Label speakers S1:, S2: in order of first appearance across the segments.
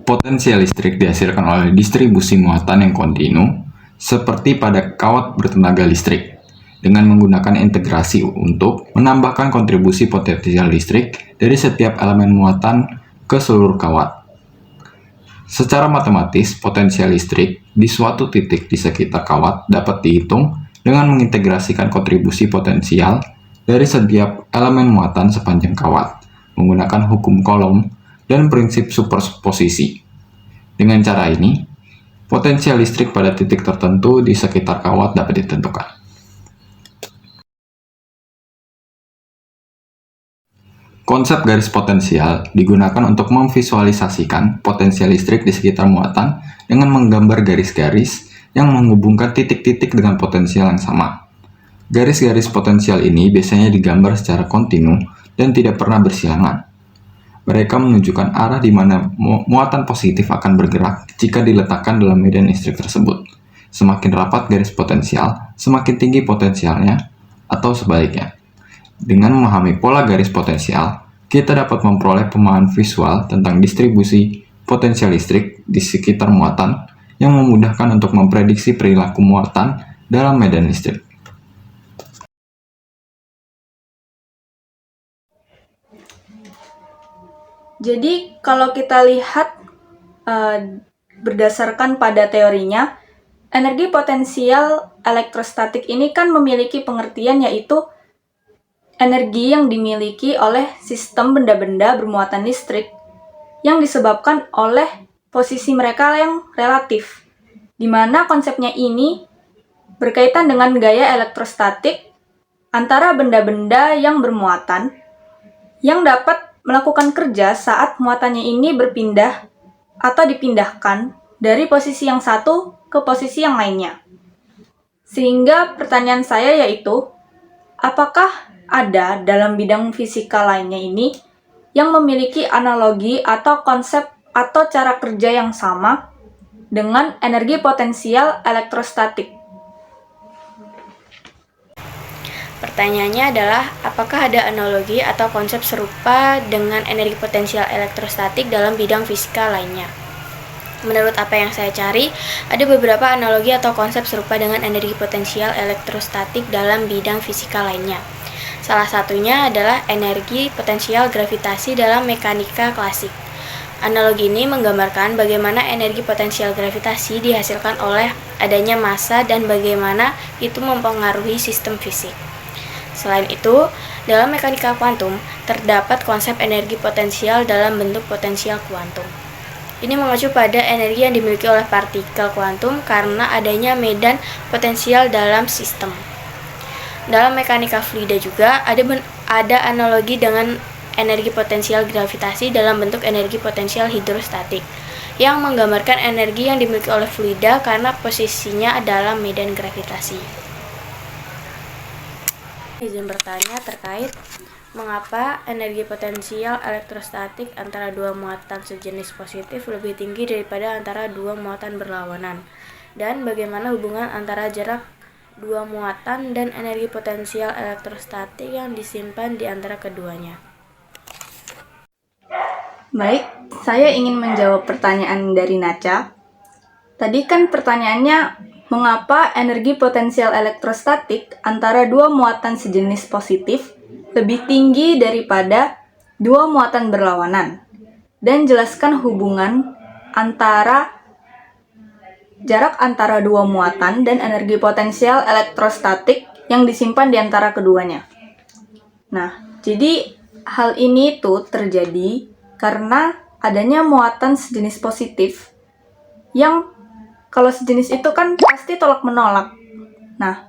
S1: Potensial listrik dihasilkan oleh distribusi muatan yang kontinu, seperti pada kawat bertenaga listrik, dengan menggunakan integrasi untuk menambahkan kontribusi potensial listrik dari setiap elemen muatan ke seluruh kawat. Secara matematis, potensial listrik di suatu titik di sekitar kawat dapat dihitung dengan mengintegrasikan kontribusi potensial dari setiap elemen muatan sepanjang kawat, menggunakan hukum Coulomb dan prinsip superposisi. Dengan cara ini, potensial listrik pada titik tertentu di sekitar kawat dapat ditentukan. Konsep garis potensial digunakan untuk memvisualisasikan potensial listrik di sekitar muatan dengan menggambar garis-garis yang menghubungkan titik-titik dengan potensial yang sama. Garis-garis potensial ini biasanya digambar secara kontinu dan tidak pernah bersilangan. Mereka menunjukkan arah di mana muatan positif akan bergerak jika diletakkan dalam medan listrik tersebut. Semakin rapat garis potensial, semakin tinggi potensialnya, atau sebaliknya. Dengan memahami pola garis potensial, kita dapat memperoleh pemahaman visual tentang distribusi potensial listrik di sekitar muatan yang memudahkan untuk memprediksi perilaku muatan dalam medan listrik.
S2: Jadi kalau kita lihat berdasarkan pada teorinya, energi potensial elektrostatik ini kan memiliki pengertian yaitu energi yang dimiliki oleh sistem benda-benda bermuatan listrik yang disebabkan oleh posisi mereka yang relatif, di mana konsepnya ini berkaitan dengan gaya elektrostatik antara benda-benda yang bermuatan yang dapat melakukan kerja saat muatannya ini berpindah atau dipindahkan dari posisi yang satu ke posisi yang lainnya. Sehingga pertanyaan saya yaitu, apakah ada dalam bidang fisika lainnya ini yang memiliki analogi atau konsep atau cara kerja yang sama dengan energi potensial elektrostatik?
S3: Pertanyaannya adalah, apakah ada analogi atau konsep serupa dengan energi potensial elektrostatik dalam bidang fisika lainnya? Menurut apa yang saya cari, ada beberapa analogi atau konsep serupa dengan energi potensial elektrostatik dalam bidang fisika lainnya. Salah satunya adalah energi potensial gravitasi dalam mekanika klasik. Analogi ini menggambarkan bagaimana energi potensial gravitasi dihasilkan oleh adanya massa dan bagaimana itu mempengaruhi sistem fisik. Selain itu, dalam mekanika kuantum, terdapat konsep energi potensial dalam bentuk potensial kuantum. Ini mengacu pada energi yang dimiliki oleh partikel kuantum karena adanya medan potensial dalam sistem. Dalam mekanika fluida juga, ada analogi dengan energi potensial gravitasi dalam bentuk energi potensial hidrostatik, yang menggambarkan energi yang dimiliki oleh fluida karena posisinya dalam medan gravitasi. Izin bertanya terkait mengapa energi potensial elektrostatik antara dua muatan sejenis positif lebih tinggi daripada antara dua muatan berlawanan, dan bagaimana hubungan antara jarak dua muatan dan energi potensial elektrostatik yang disimpan di antara keduanya.
S2: Baik, saya ingin menjawab pertanyaan dari Naca. Tadi kan pertanyaannya, mengapa energi potensial elektrostatik antara dua muatan sejenis positif lebih tinggi daripada dua muatan berlawanan? Dan jelaskan hubungan antara jarak antara dua muatan dan energi potensial elektrostatik yang disimpan di antara keduanya. Nah, jadi hal ini tuh terjadi karena adanya muatan sejenis positif yang kalau sejenis itu kan pasti tolak-menolak. Nah,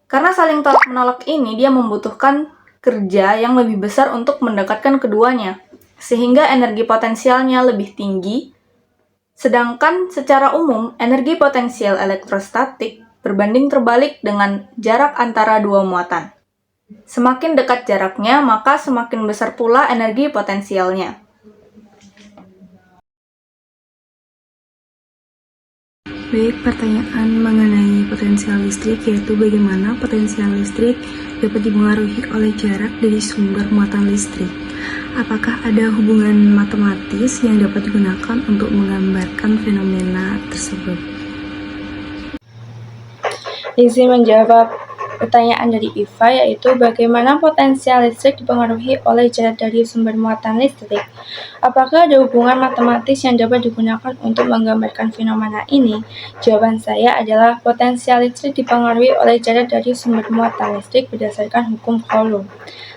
S2: karena saling tolak-menolak ini, dia membutuhkan kerja yang lebih besar untuk mendekatkan keduanya, sehingga energi potensialnya lebih tinggi, sedangkan secara umum, energi potensial elektrostatik berbanding terbalik dengan jarak antara dua muatan. Semakin dekat jaraknya, maka semakin besar pula energi potensialnya.
S4: Baik, pertanyaan mengenai potensial listrik yaitu bagaimana potensial listrik dapat dipengaruhi oleh jarak dari sumber muatan listrik. Apakah ada hubungan matematis yang dapat digunakan untuk menggambarkan fenomena tersebut?
S5: Izin menjawab pertanyaan dari Iva, yaitu bagaimana potensial listrik dipengaruhi oleh jarak dari sumber muatan listrik. Apakah ada hubungan matematis yang dapat digunakan untuk menggambarkan fenomena ini? Jawaban saya adalah potensial listrik dipengaruhi oleh jarak dari sumber muatan listrik berdasarkan hukum Coulomb.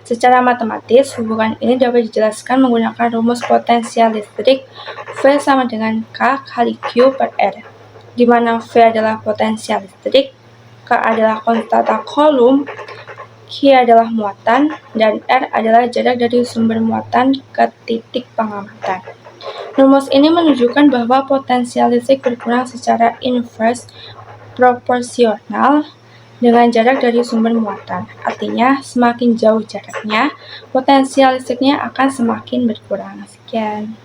S5: Secara matematis, hubungan ini dapat dijelaskan menggunakan rumus potensial listrik V sama dengan K kali Q per R, di mana V adalah potensial listrik, K adalah konstanta Coulomb, Q adalah muatan, dan R adalah jarak dari sumber muatan ke titik pengamatan. Rumus ini menunjukkan bahwa potensial listrik berkurang secara inverse proporsional dengan jarak dari sumber muatan. Artinya, semakin jauh jaraknya, potensial listriknya akan semakin berkurang. Sekian.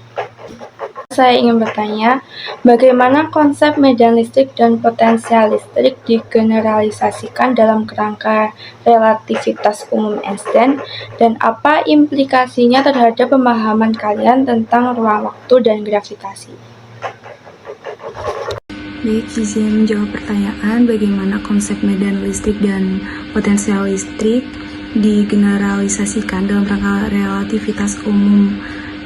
S5: Saya ingin bertanya, bagaimana konsep medan listrik dan potensial listrik digeneralisasikan dalam kerangka relativitas umum Einstein, dan apa implikasinya terhadap pemahaman kalian tentang ruang waktu dan gravitasi?
S4: Baik, izin menjawab pertanyaan bagaimana konsep medan listrik dan potensial listrik digeneralisasikan dalam rangka relativitas umum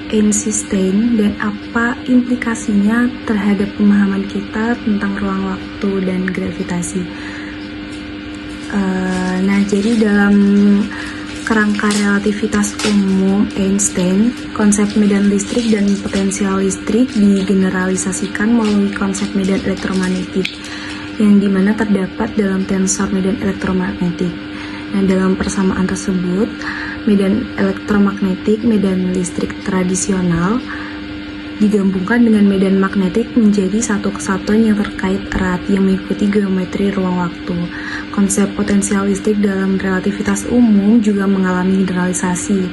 S4: Einstein dan apa implikasinya terhadap pemahaman kita tentang ruang waktu dan gravitasi. Jadi dalam kerangka relativitas umum Einstein, konsep medan listrik dan potensial listrik digeneralisasikan melalui konsep medan elektromagnetik, yang dimana terdapat dalam tensor medan elektromagnetik. Nah, dalam persamaan tersebut, medan elektromagnetik, medan listrik tradisional digabungkan dengan medan magnetik menjadi satu kesatuan yang terkait erat yang mengikuti geometri ruang waktu. Konsep potensial listrik dalam relativitas umum juga mengalami generalisasi.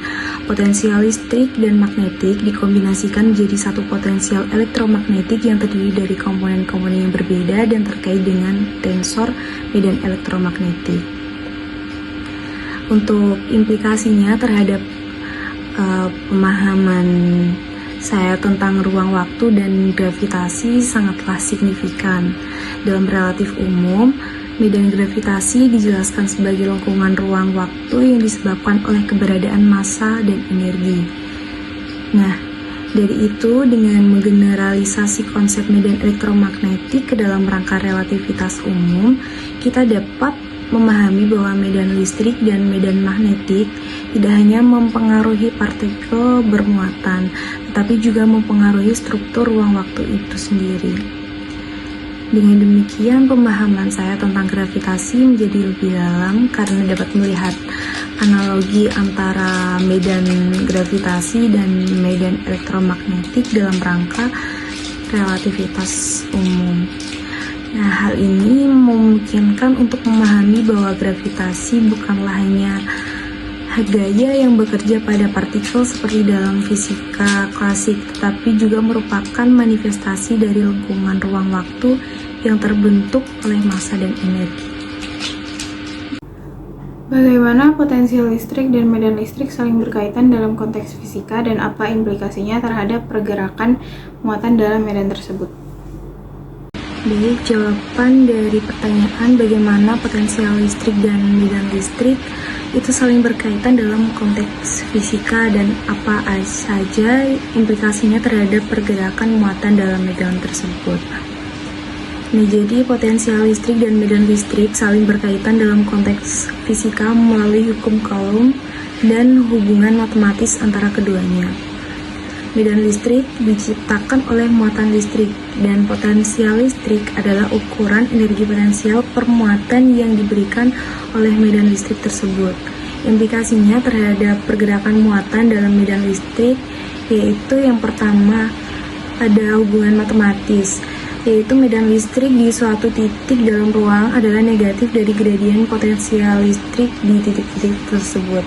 S4: Potensial listrik dan magnetik dikombinasikan menjadi satu potensial elektromagnetik yang terdiri dari komponen-komponen yang berbeda dan terkait dengan tensor medan elektromagnetik. Untuk implikasinya terhadap pemahaman saya tentang ruang waktu dan gravitasi sangatlah signifikan. Dalam relatif umum, medan gravitasi dijelaskan sebagai lengkungan ruang waktu yang disebabkan oleh keberadaan massa dan energi. Nah, dari itu dengan menggeneralisasi konsep medan elektromagnetik ke dalam rangka relativitas umum, kita dapat memahami bahwa medan listrik dan medan magnetik tidak hanya mempengaruhi partikel bermuatan, tetapi juga mempengaruhi struktur ruang waktu itu sendiri. Dengan demikian, pemahaman saya tentang gravitasi menjadi lebih dalam karena dapat melihat analogi antara medan gravitasi dan medan elektromagnetik dalam rangka relativitas umum. Nah, hal ini memungkinkan untuk memahami bahwa gravitasi bukanlah hanya gaya yang bekerja pada partikel seperti dalam fisika klasik, tetapi juga merupakan manifestasi dari lengkungan ruang waktu yang terbentuk oleh massa dan energi.
S6: Bagaimana potensial listrik dan medan listrik saling berkaitan dalam konteks fisika dan apa implikasinya terhadap pergerakan muatan dalam medan tersebut?
S4: Baik, jawaban dari pertanyaan bagaimana potensial listrik dan medan listrik itu saling berkaitan dalam konteks fisika dan apa saja implikasinya terhadap pergerakan muatan dalam medan tersebut. Nah, jadi potensial listrik dan medan listrik saling berkaitan dalam konteks fisika melalui hukum Coulomb dan hubungan matematis antara keduanya. Medan listrik diciptakan oleh muatan listrik, dan potensial listrik adalah ukuran energi potensial per muatan yang diberikan oleh medan listrik tersebut. Implikasinya terhadap pergerakan muatan dalam medan listrik yaitu yang pertama ada hubungan matematis, yaitu medan listrik di suatu titik dalam ruang adalah negatif dari gradien potensial listrik di titik-titik tersebut.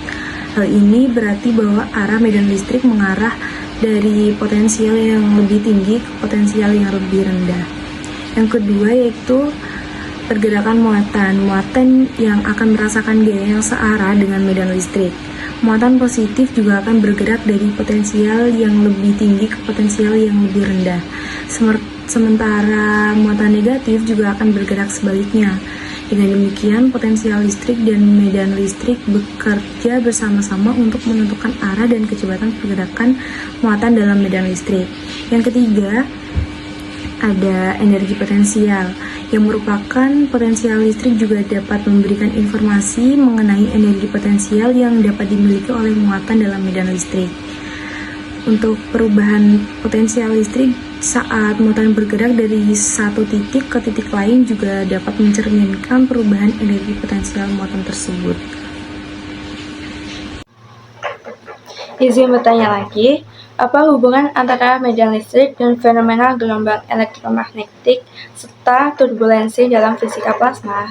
S4: Hal ini berarti bahwa arah medan listrik mengarah dari potensial yang lebih tinggi ke potensial yang lebih rendah. Yang kedua yaitu pergerakan muatan yang akan merasakan gaya yang searah dengan medan listrik. Muatan positif juga akan bergerak dari potensial yang lebih tinggi ke potensial yang lebih rendah. Sementara muatan negatif juga akan bergerak sebaliknya. Dengan demikian, potensial listrik dan medan listrik bekerja bersama-sama untuk menentukan arah dan kecepatan pergerakan muatan dalam medan listrik. Yang ketiga, ada energi potensial, yang merupakan potensial listrik juga dapat memberikan informasi mengenai energi potensial yang dapat dimiliki oleh muatan dalam medan listrik. Untuk perubahan potensial listrik saat muatan bergerak dari satu titik ke titik lain juga dapat mencerminkan perubahan energi potensial muatan tersebut.
S5: Izin bertanya lagi, apa hubungan antara medan listrik dan fenomena gelombang elektromagnetik serta turbulensi dalam fisika plasma?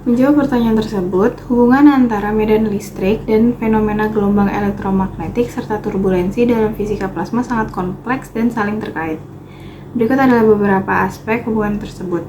S6: Menjawab pertanyaan tersebut, hubungan antara medan listrik dan fenomena gelombang elektromagnetik serta turbulensi dalam fisika plasma sangat kompleks dan saling terkait. Berikut adalah beberapa aspek hubungan tersebut.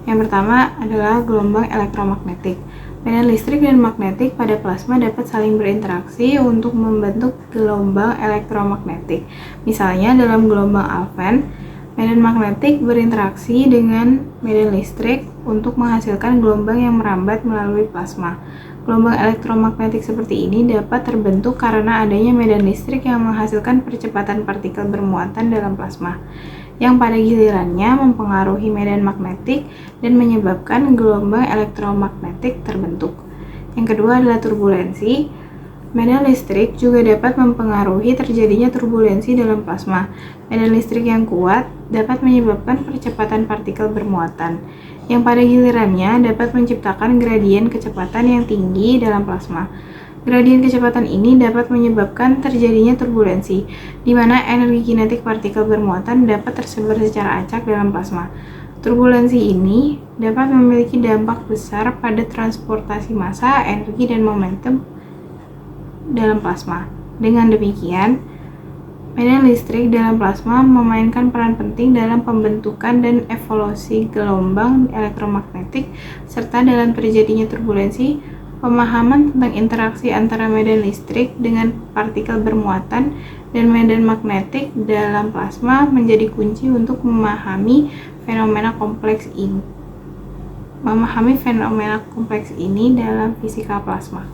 S6: Yang pertama adalah gelombang elektromagnetik. Medan listrik dan magnetik pada plasma dapat saling berinteraksi untuk membentuk gelombang elektromagnetik. Misalnya dalam gelombang Alfvén, medan magnetik berinteraksi dengan medan listrik untuk menghasilkan gelombang yang merambat melalui plasma. Gelombang elektromagnetik seperti ini dapat terbentuk karena adanya medan listrik yang menghasilkan percepatan partikel bermuatan dalam plasma, yang pada gilirannya mempengaruhi medan magnetik dan menyebabkan gelombang elektromagnetik terbentuk. Yang kedua adalah turbulensi. Medan listrik juga dapat mempengaruhi terjadinya turbulensi dalam plasma. Medan listrik yang kuat dapat menyebabkan percepatan partikel bermuatan, yang pada gilirannya dapat menciptakan gradien kecepatan yang tinggi dalam plasma. Gradien kecepatan ini dapat menyebabkan terjadinya turbulensi, di mana energi kinetik partikel bermuatan dapat tersebar secara acak dalam plasma. Turbulensi ini dapat memiliki dampak besar pada transportasi massa, energi, dan momentum dalam plasma. Dengan demikian, medan listrik dalam plasma memainkan peran penting dalam pembentukan dan evolusi gelombang elektromagnetik, serta dalam terjadinya turbulensi. Pemahaman tentang interaksi antara medan listrik dengan partikel bermuatan dan medan magnetik dalam plasma menjadi kunci untuk memahami fenomena kompleks ini dalam fisika plasma.